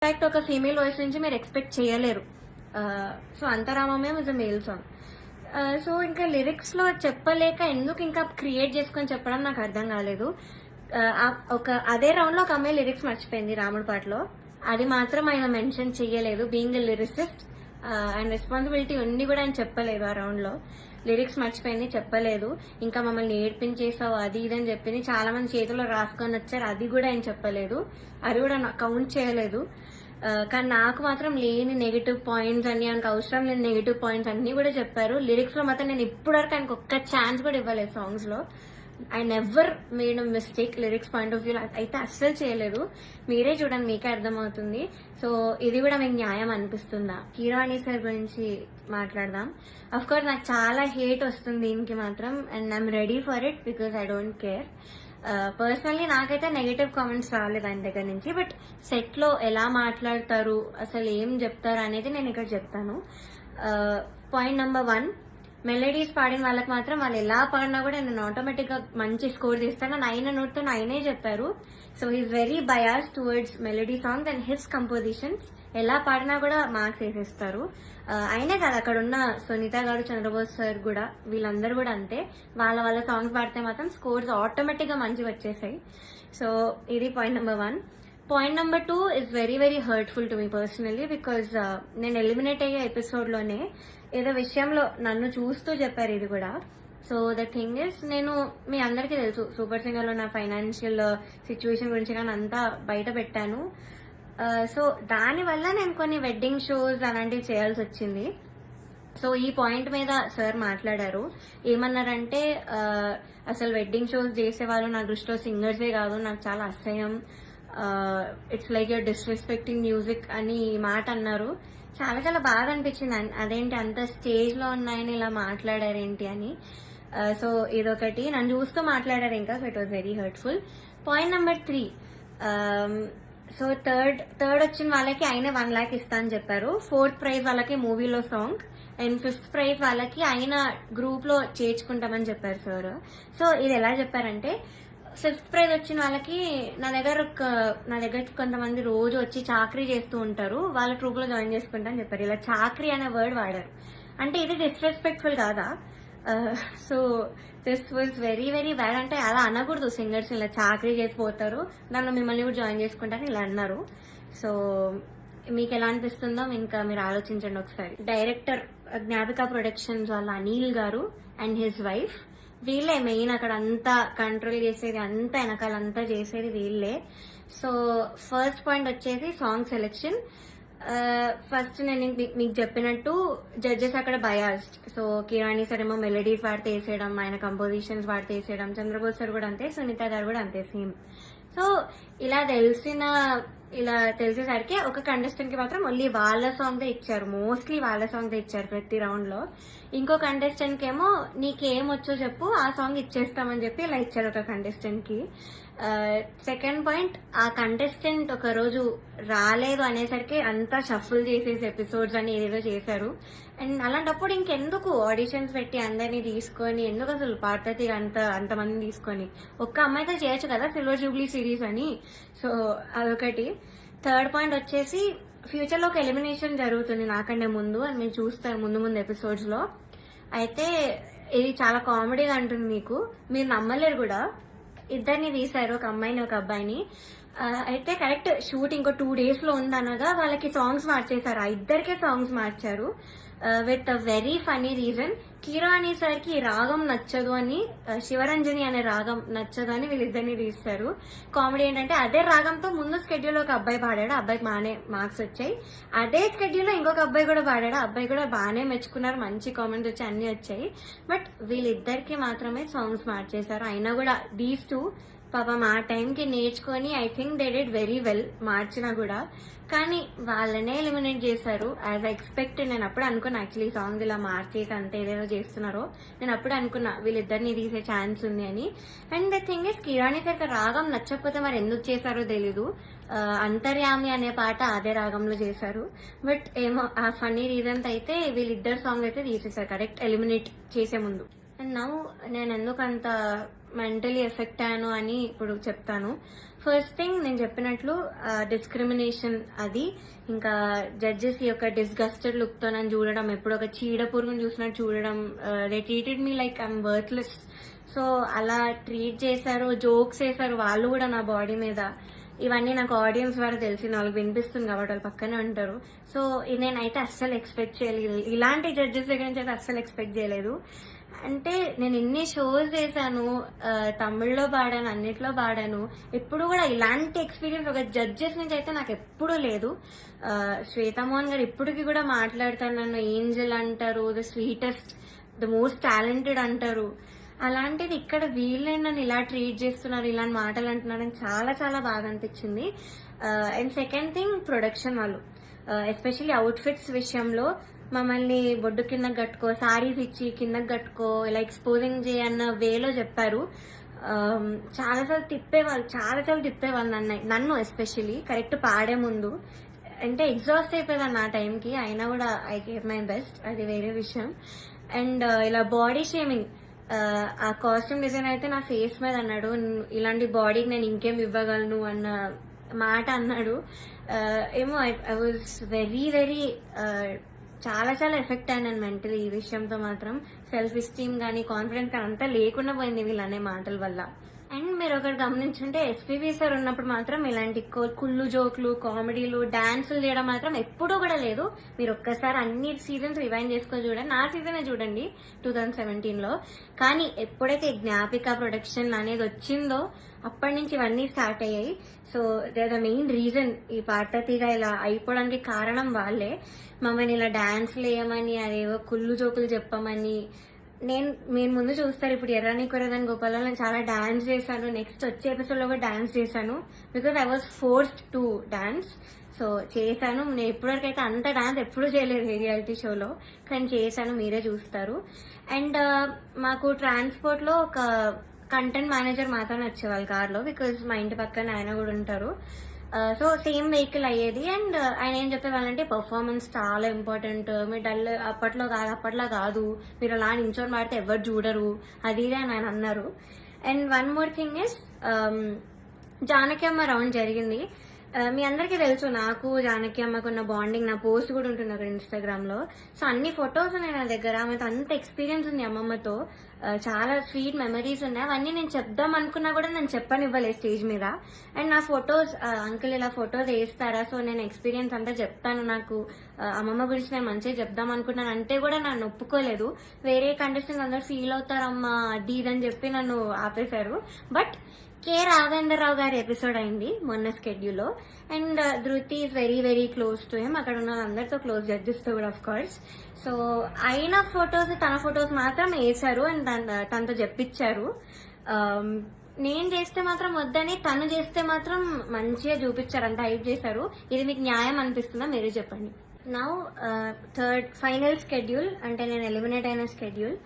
In fact ఒక female voice నుంచి మీరు ఎక్స్పెక్ట్ చేయలేరు. సో అంతరామమే is a male song. So ఇంకా లిరిక్స్ లో చెప్పలేక ఎందుకు ఇంకా క్రియేట్ చేసుకొని చెప్పడం నాకు అర్థం కాలేదు. అదే రౌండ్ లో ఒక అమ్మాయి లిరిక్స్ మర్చిపోయింది రాముడి పాటలో. అది మాత్రం ఆయన మెన్షన్ చెయ్యలేదు. Being a lyricist and responsibility ఉంది కూడా ఆయన చెప్పలేదు. ఆ రౌండ్ లో లిరిక్స్ మర్చిపోయింది, చెప్పలేదు. ఇంకా మమ్మల్ని ఏడ్పించేసావు అది ఇదని చెప్పింది. చాలా మంది చేతిలో రాసుకొని వచ్చారు, అది కూడా ఆయన చెప్పలేదు. అది కూడా కౌంట్ చేయలేదు. కానీ నాకు మాత్రం లేని నెగిటివ్ పాయింట్స్ అన్ని, ఆయనకు అవసరం లేని నెగిటివ్ పాయింట్స్ అన్ని కూడా చెప్పారు. లిరిక్స్ లో మాత్రం నేను ఇప్పటివరకు ఆయనకు ఒక్క ఛాన్స్ కూడా ఇవ్వలేదు. సాంగ్స్ లో I never made a mistake. Lyrics point of view అయితే అస్సలు చేయలేదు. మీరే చూడండి, మీకే అర్థమవుతుంది. సో ఇది కూడా మీకు న్యాయం అనిపిస్తుందా? కీరవాణి సార్ గురించి మాట్లాడదాం. అఫ్ కోర్స్ నాకు చాలా హేట్ వస్తుంది దీనికి మాత్రం, and I'm ready for it because I don't care. Personally నాకైతే నెగటివ్ కామెంట్స్ రాలేదు ఆయన దగ్గర నుంచి. బట్ సెట్ లో ఎలా మాట్లాడతారు, అసలు ఏం చెప్తారు అనేది నేను ఇక్కడ చెప్తాను. పాయింట్ నెంబర్ 1, మెలడీస్ పాడిన వాళ్ళకి మాత్రం వాళ్ళు ఎలా పాడినా కూడా నేను ఆటోమేటిక్ గా మంచి స్కోర్ తీస్తాను అని ఆయన నోట్తో ఆయనే చెప్పారు. So he's very bias towards melody songs and his compositions. ఎలా పాడినా కూడా మార్క్స్ వేసేస్తారు. అయినే కాదు, అక్కడ ఉన్న సునీత గారు, చంద్రబోస్ సార్ కూడా, వీళ్ళందరూ కూడా అంతే. వాళ్ళ సాంగ్స్ పాడితే మాత్రం స్కోర్స్ ఆటోమేటిక్ గా మంచిగా వచ్చేసాయి. సో ఇది point number 1. Point number 2 is very very hurtful to me personally because నేను ఎలిమినేట్ అయ్యే ఎపిసోడ్ లోనే ఏదో విషయంలో నన్ను చూస్తూ చెప్పారు ఇది కూడా. సో ద థింగ్ ఇస్, నేను మీ అందరికీ తెలుసు సూపర్ సింగర్ లో నా ఫైనాన్షియల్ సిచ్యువేషన్ గురించి కానీ అంతా బయట పెట్టాను. సో దానివల్ల నేను కొన్ని వెడ్డింగ్ షోస్ అలాంటివి చేయాల్సి వచ్చింది. సో ఈ పాయింట్ మీద సార్ మాట్లాడారు. ఏమన్నారంటే అసలు వెడ్డింగ్ షోస్ చేసేవాళ్ళు నా దృష్టిలో సింగర్సే కాదు, నాకు చాలా అసహ్యం, it's like your disrespecting music అని ఈ మాట అన్నారు. చాలా చాలా బాగా అనిపించింది. అదేంటి అంత స్టేజ్ లో ఉన్నాయని ఇలా మాట్లాడారేంటి అని. సో ఇదొకటి, నన్ను చూస్తూ మాట్లాడారు ఇంకా. So it was very hurtful. Point number 3, so third వచ్చిన వాళ్ళకి ఆయన 1 lakh ఇస్తా అని చెప్పారు. 4th ప్రైజ్ వాళ్ళకి మూవీలో సాంగ్, అండ్ 5th ప్రైజ్ వాళ్ళకి ఆయన గ్రూప్ లో చేర్చుకుంటామని చెప్పారు సార్. సో ఇది ఎలా చెప్పారంటే, 5th ప్రైజ్ వచ్చిన వాళ్ళకి నా దగ్గర కొంతమంది రోజు వచ్చి చాకరీ చేస్తూ ఉంటారు, వాళ్ళ ట్రూప్ లో జాయిన్ చేసుకుంటా అని చెప్పారు. ఇలా చాకరీ అనే వర్డ్ వాడారు. అంటే ఇది డిస్రెస్పెక్ట్ఫుల్ కాదా? So this was very very bad. అంటే అలా అనకూడదు సింగర్స్, ఇలా చాకరీ చేసిపోతారు, దానిలో మిమ్మల్ని కూడా జాయిన్ చేసుకుంటారని ఇలా అన్నారు. సో మీకు ఎలా అనిపిస్తుందో ఇంకా మీరు ఆలోచించండి ఒకసారి. డైరెక్టర్ జ్ఞాపిక ప్రొడక్షన్స్ వాళ్ళ అనిల్ గారు అండ్ హిజ్ వైఫ్, వీళ్ళే మెయిన్ అక్కడ అంతా కంట్రోల్ చేసేది, అంతా వెనకాలంతా చేసేది వీళ్ళే. సో ఫస్ట్ పాయింట్ వచ్చేసి సాంగ్ సెలెక్షన్. ఫస్ట్ నేను మీకు చెప్పినట్టు జడ్జెస్ అక్కడ బయాస్డ్. సో కిరాణి సార్ ఏమో మెలడీస్ వాడితే వేసేయడం, ఆయన కంపోజిషన్స్ వాడితే వేసేయడం, చంద్రబోస్ సార్ కూడా అంతే, సునీత గారు కూడా అంతే సేమ్. సో ఇలా తెలిసేసరికి ఒక కంటెస్టెంట్ కి మాత్రం ఓన్లీ వాళ్ళ సాంగ్ దే ఇచ్చారు, మోస్ట్లీ వాళ్ళ సాంగ్ దే ఇచ్చారు ప్రతి రౌండ్ లో. ఇంకో కంటెస్టెంట్ కి ఏమో నీకేం వచ్చో చెప్పు, ఆ సాంగ్ ఇచ్చేస్తామని చెప్పి ఇలా ఇచ్చారు ఒక కంటెస్టెంట్ కి. సెకండ్ పాయింట్, ఆ కంటెస్టెంట్ ఒక రోజు రాలేదు అనేసరికి అంతా షఫుల్ చేసేసి ఎపిసోడ్స్ అని ఏదేదో చేశారు. అండ్ అలాంటప్పుడు ఇంకెందుకు ఆడిషన్స్ పెట్టి అందరినీ తీసుకొని, ఎందుకు అసలు పార్వతి అంతమందిని తీసుకొని ఒక్క అమ్మాయితో చేయొచ్చు కదా సిల్వర్ జూబ్లీ సిరీస్ అని. సో అదొకటి. థర్డ్ పాయింట్ వచ్చేసి, ఫ్యూచర్ లో ఒక ఎలిమినేషన్ జరుగుతుంది నాకంటే ముందు, అని మీరు చూస్తారు ముందు ఎపిసోడ్స్ లో. అయితే ఇది చాలా కామెడీగా అంటుంది మీకు, మీరు నమ్మలేరు కూడా. ఇద్దరిని తీశారు, ఒక అమ్మాయిని ఒక అబ్బాయిని. అయితే కరెక్ట్ షూట్ ఇంకో 2 days లో ఉందనగా వాళ్ళకి సాంగ్స్ మార్చేశారు. ఆ ఇద్దరికే సాంగ్స్ మార్చారు with a very funny reason. కిరాణి సార్ కి రాగం నచ్చదు అని, శివరంజని అనే రాగం నచ్చదు అని వీళ్ళిద్దరిని తీస్తారు. కామెడీ ఏంటంటే, అదే రాగంతో ముందు స్కెడ్యూల్ ఒక అబ్బాయి పాడాడు, అబ్బాయికి బాగానే మార్క్స్ వచ్చాయి. అదే స్కెడ్యూల్ లో ఇంకొక అబ్బాయి కూడా పాడాడు, అబ్బాయి కూడా బాగానే మెచ్చుకున్నారు, మంచి కామెంట్స్ వచ్చి అన్ని వచ్చాయి. బట్ వీళ్ళిద్దరికి మాత్రమే సాంగ్స్ మార్చేశారు. అయినా కూడా దీస్ 2 పాపం ఆ టైంకి నేర్చుకొని I think they did very well మార్చినా కూడా. కానీ వాళ్ళనే ఎలిమినేట్ చేశారు యాజ్ ఐ ఎక్స్పెక్ట్. నేను అప్పుడు అనుకున్నా, యాక్చువల్లీ సాంగ్ ఇలా మార్చేసి అంత ఏదేదో చేస్తున్నారో, నేను అప్పుడు అనుకున్నా వీళ్ళిద్దరిని తీసే ఛాన్స్ ఉంది అని. And the thing is, కిరాణి sir రాగం నచ్చకపోతే మరి ఎందుకు చేశారో తెలీదు. అంతర్యామి అనే పాట అదే రాగంలో చేశారు. బట్ ఏమో ఆ ఫన్నీ రీజన్స్ అయితే వీళ్ళిద్దరు సాంగ్ అయితే తీసేశారు కరెక్ట్ ఎలిమినేట్ చేసే ముందు. అండ్ నౌ నేను ఎందుకు అంత మెంటలీ ఎఫెక్ట్ అయ్యాను అని ఇప్పుడు చెప్తాను. ఫస్ట్ థింగ్ నేను చెప్పినట్లు డిస్క్రిమినేషన్, అది ఇంకా జడ్జెస్ యొక్క డిస్గస్టెడ్ లుక్ తో నన్ను చూడడం, ఎప్పుడు ఒక చీడ పురుగును చూసినట్టు చూడడం, they treated me like I'm worthless. So అలా ట్రీట్ చేశారు, జోక్స్ వేశారు వాళ్ళు కూడా నా బాడీ మీద. ఇవన్నీ నాకు ఆడియన్స్ ద్వారా తెలిసింది, వాళ్ళకి వినిపిస్తుంది కాబట్టి వాళ్ళు పక్కనే ఉంటారు. సో నేనైతే అస్సలు ఎక్స్పెక్ట్ చేయలేదు, ఇలాంటి జడ్జెస్ దగ్గర నుంచి అయితే అస్సలు ఎక్స్పెక్ట్ చేయలేదు. అంటే నేను ఎన్ని షోస్ చేశాను, తమిళ్లో పాడాను, అన్నిట్లో పాడాను, ఎప్పుడు కూడా ఇలాంటి ఎక్స్పీరియన్స్ ఒక జడ్జెస్ నుంచి అయితే నాకు ఎప్పుడూ లేదు. శ్వేతామోహన్ గారు ఇప్పటికి కూడా మాట్లాడతారు, నన్ను ఏంజల్ అంటారు, the sweetest, the most talented అంటారు. అలాంటిది ఇక్కడ వీళ్ళే నన్ను ఇలా ట్రీట్ చేస్తున్నారు, ఇలాంటి మాటలు అంటున్నారని చాలా చాలా బాగా అనిపించింది. అండ్ సెకండ్ థింగ్, ప్రొడక్షన్ వాళ్ళు ఎస్పెషల్లీ అవుట్ఫిట్స్ విషయంలో మమ్మల్ని బొడ్డు కిందకి కట్టుకో, సారీస్ ఇచ్చి కిందకి కట్టుకో, ఇలా ఎక్స్పోజింగ్ చేయన్న వేలో చెప్పారు. చాలాసార్లు తిప్పేవాళ్ళు నన్ను ఎస్పెషల్లీ కరెక్ట్ పాడే ముందు. అంటే ఎగ్జాస్ట్ అయిపోయేదాన్ని ఆ టైంకి, అయినా కూడా ఐ గేవ్ మై బెస్ట్, అది వేరే విషయం. అండ్ ఇలా బాడీ షేమింగ్, ఆ కాస్ట్యూమ్ డిజైన్ అయితే నా ఫేస్ మీద అన్నాడు, ఇలాంటి బాడీకి నేను ఇంకేం ఇవ్వగలను అన్న మాట అన్నాడు. ఏమో ఐ వాజ్ వెరీ వెరీ చాలా చాలా ఎఫెక్ట్ అయినాను మెంటలీ ఈ విషయంతో మాత్రం. సెల్ఫ్ ఎస్టీమ్ కానీ కాన్ఫిడెన్స్ కానీ అంతా లేకుండా పోయింది వీళ్ళనే మాటల వల్ల. అండ్ మీరు ఒకటి గమనించుంటే ఎస్పీబీ సార్ ఉన్నప్పుడు మాత్రం ఇలాంటి కుళ్ళు జోకులు, కామెడీలు, డాన్సులు చేయడం మాత్రం ఎప్పుడూ కూడా లేదు. మీరు ఒక్కసారి అన్ని సీజన్స్ రివైండ్ చేసుకొని చూడండి, నా సీజనే చూడండి 2017లో. కానీ ఎప్పుడైతే జ్ఞాపిక ప్రొడక్షన్ అనేది వచ్చిందో అప్పటి నుంచి ఇవన్నీ స్టార్ట్ అయ్యాయి. So they the main reason ఈ పాటతీగా ఇలా అయిపోవడానికి కారణం వాళ్ళే. మమ్మల్ని ఇలా డాన్స్లు వేయమని, అదేవో కుళ్ళు జోకులు చెప్పమని. మీరు ముందు చూస్తారు, ఇప్పుడు ఎర్రని కొరదని గోపాలలో నేను చాలా డాన్స్ చేశాను, నెక్స్ట్ వచ్చే ఎపిసోడ్ లో కూడా డాన్స్ చేశాను, because I was forced to dance. So చేశాను, నేను ఇప్పటివరకు అయితే అంత డాన్స్ ఎప్పుడూ చేయలేదు రియాలిటీ షోలో, కానీ చేశాను, మీరే చూస్తారు. అండ్ మాకు ట్రాన్స్పోర్ట్ లో ఒక కంటెంట్ మేనేజర్ మాత్రమే వచ్చేవాళ్ళు కార్లో, బికాజ్ మా ఇంటి పక్కన ఆయన కూడా ఉంటారు. సో సేమ్ వెహికల్ అయ్యేది. అండ్ ఆయన ఏం చెప్పేవాళ్ళంటే పర్ఫార్మెన్స్ చాలా ఇంపార్టెంట్, మీరు డల్ అప్పట్లో కాదు, మీరు అలా నించొని పాడితే ఎవరు చూడరు, అది ఇది అని ఆయన అన్నారు. And one more thing is, Janaki అమ్మ రౌండ్ జరిగింది. మీ అందరికీ తెలుసు నాకు జానకి అమ్మకున్న బాండింగ్, నా పోస్ట్ కూడా ఉంటుంది అక్కడ ఇన్స్టాగ్రామ్ లో. సో అన్ని ఫొటోస్ ఉన్నాయి నా దగ్గర, ఆమెతో అంత ఎక్స్పీరియన్స్ ఉంది అమ్మమ్మతో, చాలా స్వీట్ మెమరీస్ ఉన్నాయి. అవన్నీ నేను చెప్దాం అనుకున్నా కూడా నేను చెప్పనివ్వలేదు స్టేజ్ మీద. అండ్ నా ఫొటోస్, అంకుల్ ఇలా ఫొటోస్ వేస్తారా, సో నేను ఎక్స్పీరియన్స్ అంతా చెప్తాను, నాకు అమ్మమ్మ గురించి నేను మంచిగా చెప్దాం అనుకున్నాను అంటే కూడా నన్ను ఒప్పుకోలేదు. వేరే కంటెస్టెంట్స్ అందరూ ఫీల్ అవుతారమ్మా అది ఇదని చెప్పి నన్ను ఆపేశారు. బట్ కె రాఘవేంద్రరావు గారి ఎపిసోడ్ అయింది మొన్న స్కెడ్యూల్లో. అండ్ ధృతి is very very close to him, అక్కడ ఉన్న అందరితో క్లోజ్, జడ్జెస్ తో కూడా ఆఫ్ కోర్స్. సో ఆయన ఫొటోస్, తన ఫొటోస్ మాత్రం వేశారు అండ్ తనతో చెప్పించారు. నేను చేస్తే మాత్రం వద్దని, తను చేస్తే మాత్రం మంచిగా చూపించారు, అంత హైప్ చేశారు. ఇది మీకు న్యాయం అనిపిస్తుందా, మీరే చెప్పండి. నౌ థర్డ్ ఫైనల్ స్కెడ్యూల్, అంటే నేను ఎలిమినేట్ అయిన స్కెడ్యూల్.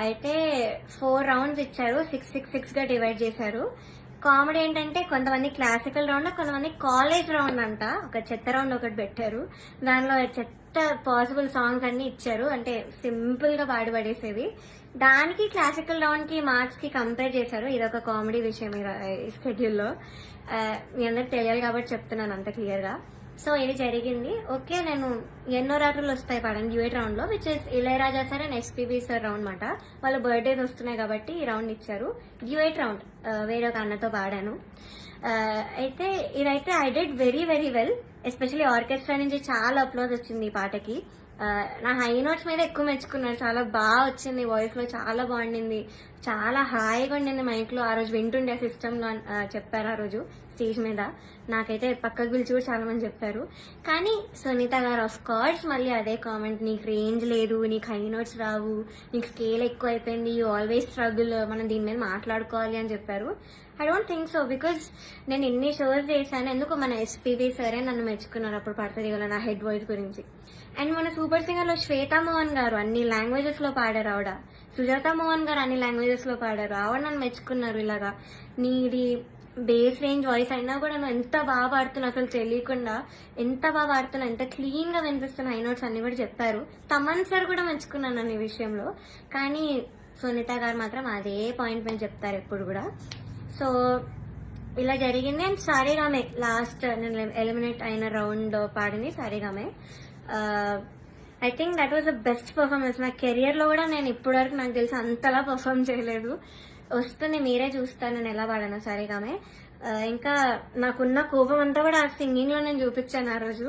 అయితే 4 రౌండ్స్ ఇచ్చారు, 6 గా డివైడ్ చేశారు. కామెడీ ఏంటంటే కొంతమంది క్లాసికల్ రౌండ్, కొంతమంది కాలేజ్ రౌండ్ అంట, ఒక చెత్త రౌండ్ ఒకటి పెట్టారు. దానిలో చెత్త పాసిబుల్ సాంగ్స్ అన్ని ఇచ్చారు, అంటే సింపుల్ గా పాడి పడేసేవి. దానికి క్లాసికల్ రౌండ్ కి మార్క్స్ కి కంపేర్ చేశారు. ఇదొక కామెడీ విషయం ఈ స్కెడ్యూల్లో, మీ అందరికి తెలియాలి కాబట్టి చెప్తున్నాను అంత క్లియర్ గా. సో ఇది జరిగింది. ఓకే, నేను ఎన్నో రాత్రులు వస్తాయి పాడండి డ్యూయట్ రౌండ్ లో, which is Ilaiyaraaja sir and SPB sir round మాట. వాళ్ళ బర్త్డేస్ వస్తున్నాయి కాబట్టి ఈ రౌండ్ ఇచ్చారు. డ్యూయట్ రౌండ్ వేరే ఒక అన్నతో పాడాను. అయితే ఇదైతే I did very very well, especially orchestra నుంచి చాలా అప్లోజ్ వచ్చింది ఈ పాటకి. నా హై నోట్స్ మీద ఎక్కువ మెచ్చుకున్నారు, చాలా బాగా వచ్చింది, వాయిస్ లో చాలా బాగుండింది, చాలా హాయిగా ఉండింది మైక్ లో. ఆ రోజు వింటుండే సిస్టమ్ లో చెప్పారు ఆ రోజు స్టేజ్ మీద. నాకైతే పక్కకు పిలిచి కూడా చాలా మంది చెప్పారు. కానీ సునీత గారు ఆఫ్ కోర్స్ మళ్ళీ అదే కామెంట్, నీకు రేంజ్ లేదు, నీకు హై నోట్స్ రావు, నీకు స్కేల్ ఎక్కువ అయిపోయింది, యూ ఆల్వేస్ స్ట్రగుల్, మనం దీని మీద మాట్లాడుకోవాలి అని చెప్పారు. I don't think so, because నేను ఎన్ని షోస్ చేశాను, ఎందుకు మన ఎస్పీబీ సరే నన్ను మెచ్చుకున్నారు అప్పుడు పడుతుంది కదా నా హెడ్ వాయిస్ గురించి. అండ్ మన సూపర్ సింగర్ లో శ్వేతా మోహన్ గారు అన్ని లాంగ్వేజెస్ లో పాడారు, ఆవిడ. సుజాత మోహన్ గారు అన్ని లాంగ్వేజెస్ లో పాడారు, ఆవిడ నన్ను మెచ్చుకున్నారు. ఇలాగా నీది బేస్ రేంజ్ వాయిస్ అయినా కూడా నువ్వు ఎంత బాగా పాడుతున్నావు, అసలు తెలియకుండా ఎంత బాగా పాడుతున్నావు, ఎంత క్లీన్ గా వినిపిస్తున్నా హై నోట్స్ అన్ని కూడా చెప్పారు. తమన్ సార్ కూడా మెచ్చుకున్నాను అన్ని విషయంలో. కానీ సునీత గారు మాత్రం అదే పాయింట్ మీద చెప్తారు ఎప్పుడు కూడా. సో ఇలా జరిగింది. అండ్ సారేగామే లాస్ట్ నేను ఎలిమినేట్ అయిన రౌండ్ పాడింది సారేగామే. I think that was the best performance. నా కెరియర్ లో కూడా నేను ఇప్పటి వరకు నాకు తెలిసి అంతలా పర్ఫార్మ్ చేయలేదు. వస్తుంది మీరే చూస్తాను నేను ఎలా పాడాను సారేగామే. ఇంకా నాకున్న కోపం అంతా కూడా ఆ సింగింగ్ లో నేను చూపించాను ఆ రోజు.